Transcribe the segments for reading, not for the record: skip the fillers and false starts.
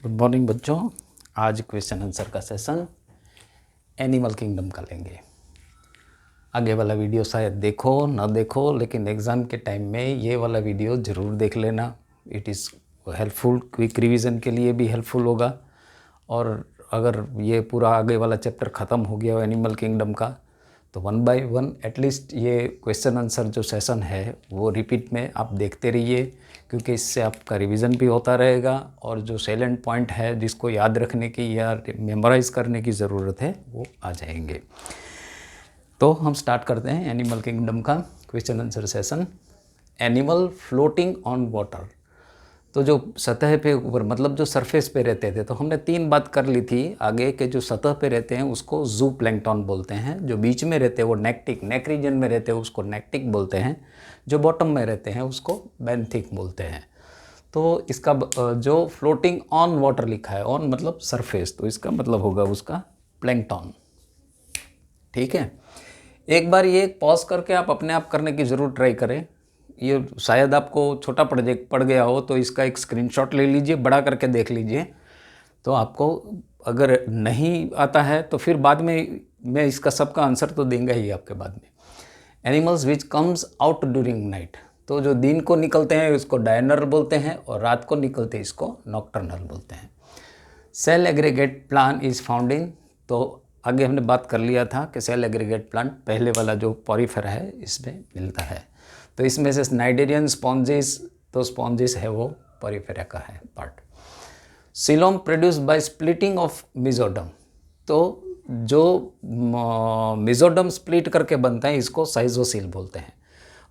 Good morning बच्चों। आज question answer का सेशन एनिमल किंगडम का लेंगे। आगे वाला वीडियो शायद देखो ना देखो, लेकिन एग्ज़ाम के टाइम में ये वाला वीडियो ज़रूर देख लेना। It is helpful, quick revision के लिए भी हेल्पफुल होगा। और अगर ये पूरा आगे वाला चैप्टर ख़त्म हो गया हो एनिमल किंगडम का, तो 1 बाय 1 एटलीस्ट ये क्वेश्चन आंसर जो सेशन है वो रिपीट में आप देखते रहिए, क्योंकि इससे आपका रिवीजन भी होता रहेगा और जो सैलेंट पॉइंट है जिसको याद रखने की या मेमोराइज करने की ज़रूरत है वो आ जाएंगे। तो हम स्टार्ट करते हैं एनिमल किंगडम का question answer session. Animal floating on water, तो जो सतह पे ऊपर मतलब जो सरफेस पे रहते थे, तो हमने 3 बात कर ली थी आगे के। जो सतह पे रहते हैं उसको जू प्लैंक्टन बोलते हैं, जो बीच में रहते हैं वो नेक रीजन में रहते हैं उसको नेक्टिक बोलते हैं, जो बॉटम में रहते हैं उसको बेंथिक बोलते हैं। तो इसका जो फ्लोटिंग ऑन वाटर लिखा है, ऑन मतलब सरफेस, तो इसका मतलब होगा उसका प्लैंक्टन। ठीक है, एक बार ये पॉज करके आप अपने आप करने की ज़रूर ट्राई करें। ये शायद आपको छोटा पड़ गया हो, तो इसका एक स्क्रीनशॉट ले लीजिए, बड़ा करके देख लीजिए। तो आपको अगर नहीं आता है तो फिर बाद में मैं इसका सबका आंसर तो देंगे ही आपके बाद में। Animals which comes out during night, तो जो दिन को निकलते हैं उसको डायर्नल बोलते हैं और रात को निकलते हैं इसको नॉक्टर्नल बोलते हैं। Cell aggregate plan is found in, तो आगे हमने बात कर लिया था कि सेल एग्रीगेट प्लांट पहले वाला जो पॉरीफेरा है इसमें मिलता है। तो इसमें से नाइडेरियन स्पॉन्जिस, तो स्पॉन्जिस है वो पॉरीफेरा का है part. Coelom produce by splitting of mesoderm, तो जो मिजोडम स्प्लिट करके बनता है इसको साइजोसिल बोलते हैं।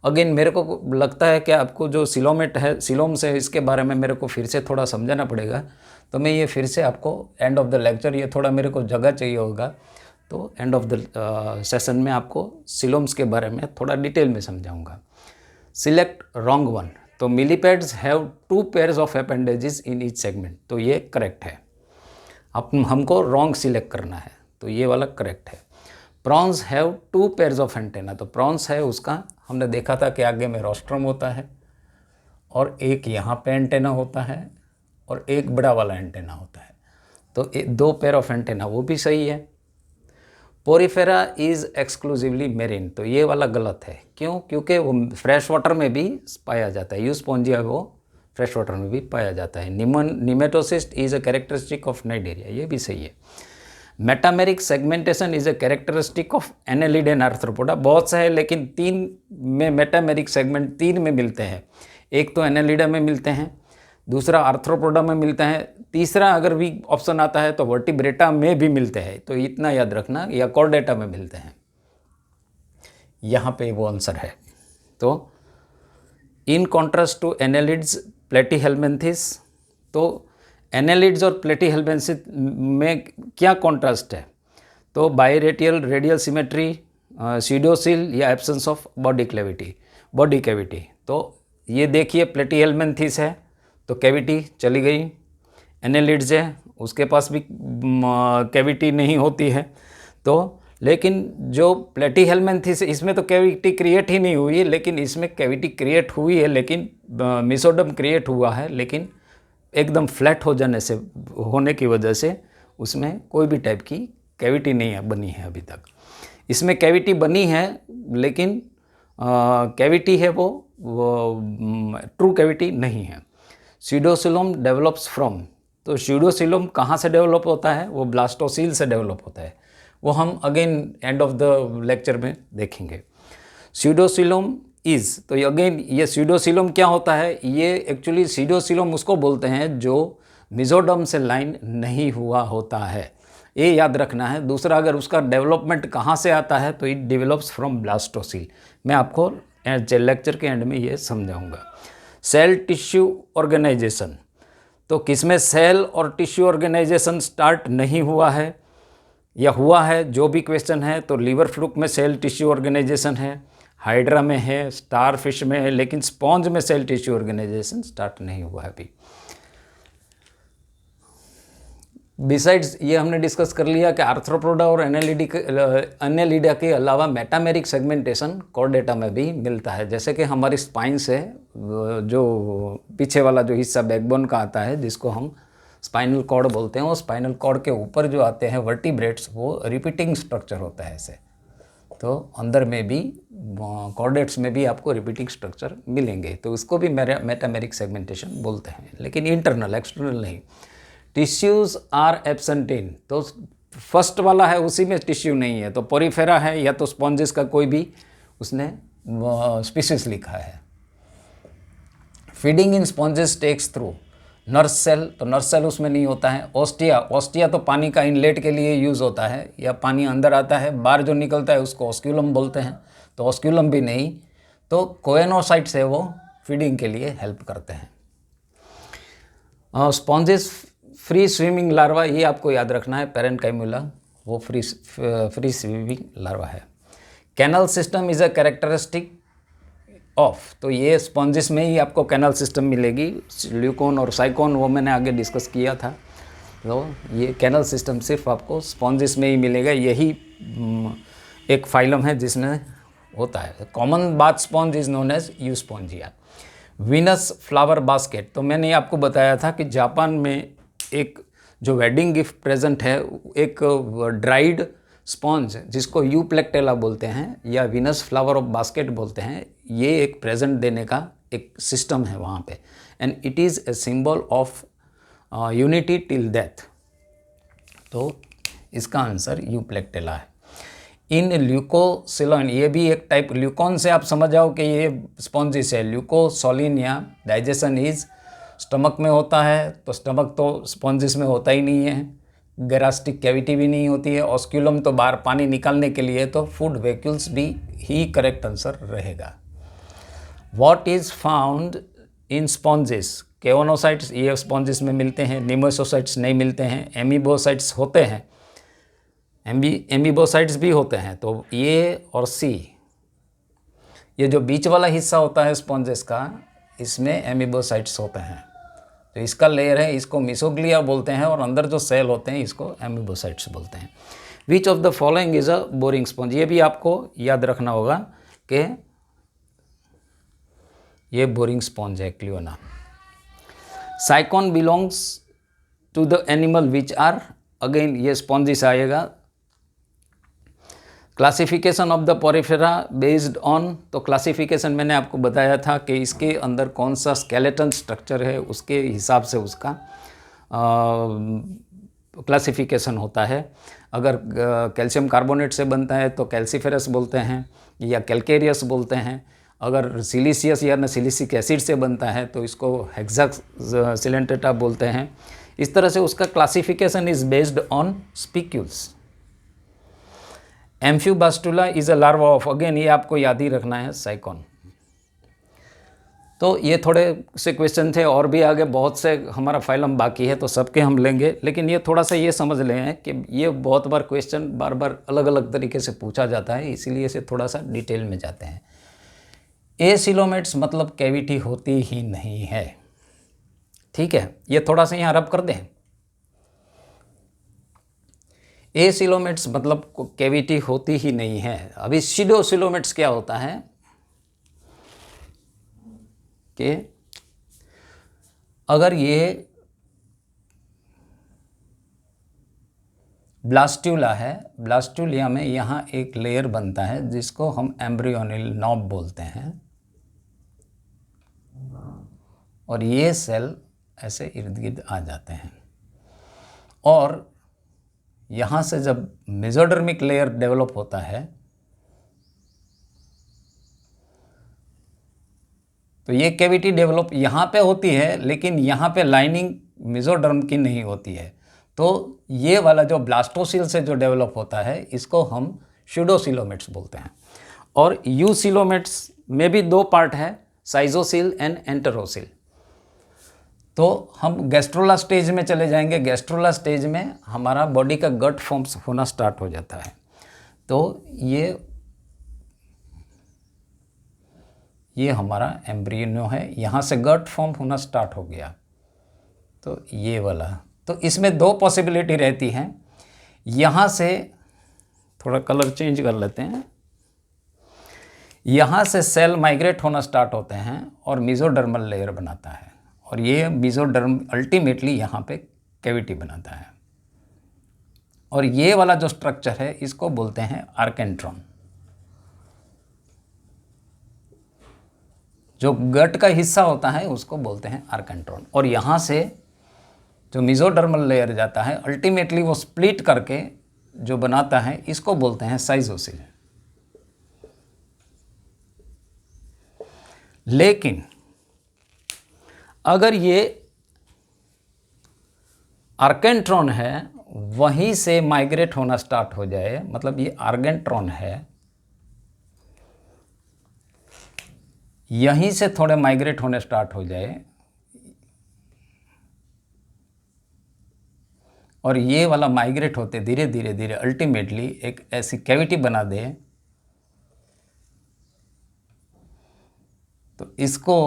अगेन मेरे को लगता है कि आपको जो सिलोमेट है, सिलोम से, इसके बारे में मेरे को फिर से थोड़ा समझाना पड़ेगा। तो मैं ये फिर से आपको एंड ऑफ द लेक्चर, ये थोड़ा मेरे को जगह चाहिए होगा, तो एंड ऑफ द सेशन में आपको सिलोम्स के बारे में थोड़ा डिटेल में समझाऊंगा। सिलेक्ट रॉन्ग वन, तो millipedes have 2 pairs of appendages in each segment, तो ये करेक्ट है। अब हमको रॉन्ग सिलेक्ट करना है, तो ये वाला करेक्ट है। Prawns have 2 pairs of antenna, तो प्रॉन्स है उसका हमने देखा था कि आगे में रोस्ट्रम होता है और एक यहाँ पे एंटेना होता है और एक बड़ा वाला एंटेना होता है, तो 2 पेयर ऑफ एंटेना, वो भी सही है। पोरीफेरा इज़ एक्सक्लूसिवली मेरीन, तो ये वाला गलत है। क्यों? क्योंकि वो फ्रेश वाटर में भी पाया जाता है, यूस्पोंजिया वो फ्रेश वाटर में भी पाया जाता है। Nematocyst is a characteristic of Cnidaria, ये भी सही है। Metameric segmentation is a characteristic of annelid and arthropoda, बहुत सा है लेकिन 3 में मेटामेरिक सेगमेंट 3 में मिलते हैं। एक तो एनेलिडा में मिलते हैं, दूसरा आर्थ्रोपोडा में मिलता है, तीसरा अगर भी ऑप्शन आता है तो वर्टिब्रेटा में भी मिलते हैं। तो इतना याद रखना, या कॉर्डेटा में मिलते हैं, यहाँ पे वो आंसर है। तो इन कॉन्ट्रास्ट टू एनेलिड्स प्लेटीहेल्मिन्थिस, तो एनेलिड्स और प्लेटीहेल्मिन्थिस में क्या कॉन्ट्रास्ट है? तो बायरेटियल रेडियल सिमेट्री, सीडोसिल या एब्सेंस ऑफ बॉडी कैविटी। तो ये देखिए प्लेटीहेल्मिन्थिस है तो कैविटी चली गई, एनेलिड्स है उसके पास भी कैविटी नहीं होती है। तो लेकिन जो प्लेटीहेल्मिन्थिस इसमें तो कैविटी क्रिएट ही नहीं हुई, लेकिन इसमें कैविटी क्रिएट हुई है, लेकिन मिसोडम क्रिएट हुआ है, लेकिन एकदम फ्लैट होने की वजह से उसमें कोई भी टाइप की कैविटी नहीं बनी है अभी तक। इसमें कैविटी बनी है, लेकिन कैविटी है वो ट्रू कैविटी नहीं है। सीडोसिलोम डेवलप्स फ्रॉम, तो सीडोसिलोम कहाँ से डेवलप होता है? वो ब्लास्टोसील से डेवलप होता है, वो हम again end of the lecture में देखेंगे। सीडोसिलोम इज़, तो अगेन ये सीडोसिलोम क्या होता है? ये एक्चुअली सीडोसिलोम उसको बोलते हैं जो मिजोडम से लाइन नहीं हुआ होता है, ये याद रखना है। दूसरा, अगर उसका डेवलपमेंट कहाँ से आता है तो इट डेवलप्स फ्रॉम ब्लास्टोसील, मैं आपको लेक्चर के एंड में ये समझाऊंगा। सेल टिश्यू ऑर्गेनाइजेशन, तो किसमें सेल और टिश्यू ऑर्गेनाइजेशन स्टार्ट नहीं हुआ है या हुआ है, जो भी क्वेश्चन है, तो लीवर फ्लूक में सेल टिश्यू ऑर्गेनाइजेशन है, हाइड्रा में है, स्टार फिश में है, लेकिन स्पॉन्ज में सेल टिश्यू ऑर्गेनाइजेशन स्टार्ट नहीं हुआ है अभी। बिसाइड्स ये हमने डिस्कस कर लिया कि आर्थ्रोपोडा और एनेलिडा के अलावा मेटामेरिक सेगमेंटेशन कॉर्डेटा में भी मिलता है। जैसे कि हमारी स्पाइन से जो पीछे वाला जो हिस्सा बैकबोन का आता है, जिसको हम स्पाइनल कॉर्ड बोलते हैं, वो स्पाइनल कॉर्ड के ऊपर जो आते हैं वर्टिब्रेट्स वो रिपीटिंग स्ट्रक्चर होता है ऐसे। तो अंदर में भी कॉर्डेट्स में भी आपको रिपीटिंग स्ट्रक्चर मिलेंगे, तो उसको भी मेटामेरिक सेगमेंटेशन बोलते हैं, लेकिन इंटरनल, एक्सटर्नल नहीं। टिश्यूज़ आर एब्सेंट इन, तो फर्स्ट वाला है उसी में टिश्यू नहीं है, तो पोरीफेरा है या तो स्पॉन्जेस का कोई भी उसने स्पीसीज लिखा है। Feeding in sponges takes through nurse cell, तो नर्स सेल उसमें नहीं होता है। ऑस्टिया, ऑस्टिया तो पानी का इनलेट के लिए यूज़ होता है, या पानी अंदर आता है, बाहर जो निकलता है उसको ऑस्क्यूलम बोलते हैं, तो ऑस्क्यूलम भी नहीं। तो कोएनोसाइट्स है वो फीडिंग के लिए हेल्प करते हैं। स्पॉन्जेस फ्री स्विमिंग लार्वा, ये आपको याद रखना है, पैरेन्काइमुला वो फ्री स्विमिंग लार्वा है। Canal system is a characteristic of, तो ये स्पॉन्जेस में ही आपको कैनल सिस्टम मिलेगी। ल्यूकोन और साइकोन वो मैंने आगे डिस्कस किया था, तो ये कैनल सिस्टम सिर्फ आपको स्पॉन्जेस में ही मिलेगा। यही एक फाइलम है जिसमें होता है। Common bath sponge is known as Euspongia. Venus flower basket, तो मैंने आपको बताया था कि जापान में एक जो वेडिंग गिफ्ट प्रेजेंट है, एक ड्राइड स्पॉन्ज जिसको यूप्लेक्टेला बोलते हैं या वीनस फ्लावर ऑफ बास्केट बोलते हैं, ये एक प्रेजेंट देने का एक सिस्टम है वहाँ पे, and it is a symbol of unity till death. तो इसका आंसर यूप्लेक्टेला है। इन ल्यूकोसिलिन, ये भी एक टाइप, ल्यूकोन से आप समझ जाओ कि ये स्पॉन्जिस है। ल्यूकोसोलिन या डाइजेशन इज स्टमक में होता है, तो स्टमक तो स्पॉन्जिस में होता ही नहीं है। गैस्ट्रिक कैविटी भी नहीं होती है। ऑस्क्यूलम तो बाहर पानी निकालने के लिए, तो फूड वैक्यूल्स भी ही करेक्ट आंसर रहेगा। What is found in sponges, choanocytes ये स्पॉन्जेस में मिलते हैं, निमोसोसाइट्स नहीं मिलते हैं, एमीबोसाइट्स होते हैं, एमीबोसाइट्स भी होते हैं। तो ये और सी, ये जो बीच वाला हिस्सा होता है स्पॉन्जेस का, इसमें एमीबोसाइट्स होते हैं। तो इसका लेयर है, इसको मिसोग्लिया बोलते हैं, और अंदर जो सेल होते हैं इसको एमीबोसाइट्स बोलते हैं। Which of the following is a boring sponge, ये भी आपको याद रखना होगा कि ये बोरिंग स्पॉन्ज है, Cliona. Sycon belongs to the animal which are, again ये स्पॉन्जिस आएगा। Classification of the Porifera based on, तो क्लासिफिकेशन मैंने आपको बताया था कि इसके अंदर कौन सा स्केलेटन स्ट्रक्चर है उसके हिसाब से उसका क्लासिफिकेशन होता है। अगर कैल्शियम कार्बोनेट से बनता है तो कैल्सीफेरस बोलते हैं या कैल्केरियस बोलते हैं। अगर सिलिसियस या सिलिसिक एसिड से बनता है तो इसको हेक्सासिलेंटेटा बोलते हैं। इस तरह से उसका classification is based on spicules. Amphiblastula is a larva of, again ये आपको याद ही रखना है, साइकोन। तो ये थोड़े से क्वेश्चन थे, और भी आगे बहुत से हमारा फाइलम बाकी है, तो सबके हम लेंगे, लेकिन ये थोड़ा सा ये समझ लें कि ये बहुत बार क्वेश्चन बार बार अलग अलग तरीके से पूछा जाता है, इसीलिए से थोड़ा सा डिटेल में जाते हैं। एसिलोमेट्स मतलब कैविटी होती ही नहीं है, ठीक है, ये थोड़ा सा यहाँ रब कर दें। एसिलोमेट्स मतलब कैविटी होती ही नहीं है। अभी सीडोसिलोमेट्स क्या होता है कि अगर ये ब्लास्ट्यूला है, ब्लास्ट्यूलिया में यहाँ एक लेयर बनता है जिसको हम एम्ब्रियोनिल नॉब बोलते हैं, और ये सेल ऐसे इर्द गिर्द आ जाते हैं, और यहाँ से जब मेसोडर्मिक लेयर डेवलप होता है तो ये कैविटी डेवलप यहाँ पे होती है, लेकिन यहाँ पे लाइनिंग मेसोडर्म की नहीं होती है। तो ये वाला जो ब्लास्टोसिल से जो डेवलप होता है इसको हम स्यूडोसिलोमेट्स बोलते हैं। और यूसिलोमेट्स में भी दो पार्ट है, साइजोसिल एंड एंटेरोसिल। तो हम गैस्ट्रोला स्टेज में चले जाएंगे। गैस्ट्रोला स्टेज में हमारा बॉडी का गट फॉर्म्स होना स्टार्ट हो जाता है। तो ये हमारा एम्ब्रियो है, यहाँ से गट फॉर्म होना स्टार्ट हो गया, तो ये वाला। तो इसमें दो पॉसिबिलिटी रहती हैं। यहाँ से थोड़ा कलर चेंज कर लेते हैं। यहाँ से सेल माइग्रेट होना स्टार्ट होते हैं और मेसोडर्मल लेयर बनाता है, और ये मेसोडर्म अल्टीमेटली यहाँ पे कैविटी बनाता है। और ये वाला जो स्ट्रक्चर है इसको बोलते हैं आर्केंट्रॉन। जो गट का हिस्सा होता है उसको बोलते हैं आर्केंट्रॉन। और यहाँ से जो मेसोडर्मल लेयर जाता है अल्टीमेटली वो स्प्लिट करके जो बनाता है इसको बोलते हैं साइटोसिल। लेकिन अगर ये आर्केंट्रॉन है वहीं से माइग्रेट होना स्टार्ट हो जाए, मतलब ये आर्गेंट्रॉन है, यहीं से थोड़े माइग्रेट होने स्टार्ट हो जाए और ये वाला माइग्रेट होते धीरे धीरे धीरे अल्टीमेटली एक ऐसी कैविटी बना दे, तो इसको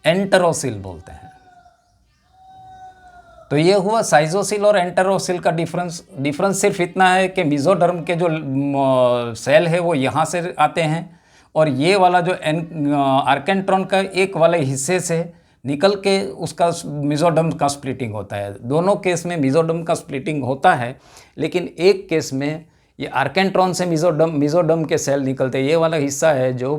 एंटेरोसिल बोलते हैं। तो ये हुआ साइटोसिल और एंटेरोसिल का डिफरेंस सिर्फ इतना है कि मेसोडर्म के जो सेल है वो यहाँ से आते हैं और ये वाला जो आर्केंट्रॉन का एक वाले हिस्से से निकल के उसका मेसोडर्म का स्प्लिटिंग होता है। दोनों केस में मेसोडर्म का स्प्लिटिंग होता है, लेकिन एक केस में ये आर्केंट्रॉन से मेसोडर्म के सेल निकलते हैं। ये वाला हिस्सा है जो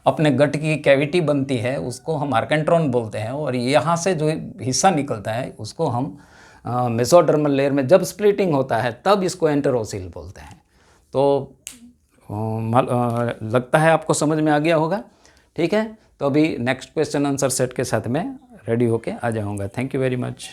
अपने गट की कैविटी बनती है उसको हम आर्केंट्रॉन बोलते हैं, और यहाँ से जो हिस्सा निकलता है उसको हम मेसोडर्मल लेयर में जब स्प्लिटिंग होता है तब इसको एंटेरोसिल बोलते हैं। तो लगता है आपको समझ में आ गया होगा। ठीक है, तो अभी नेक्स्ट क्वेश्चन आंसर सेट के साथ में रेडी होके आ जाऊँगा। Thank you very much.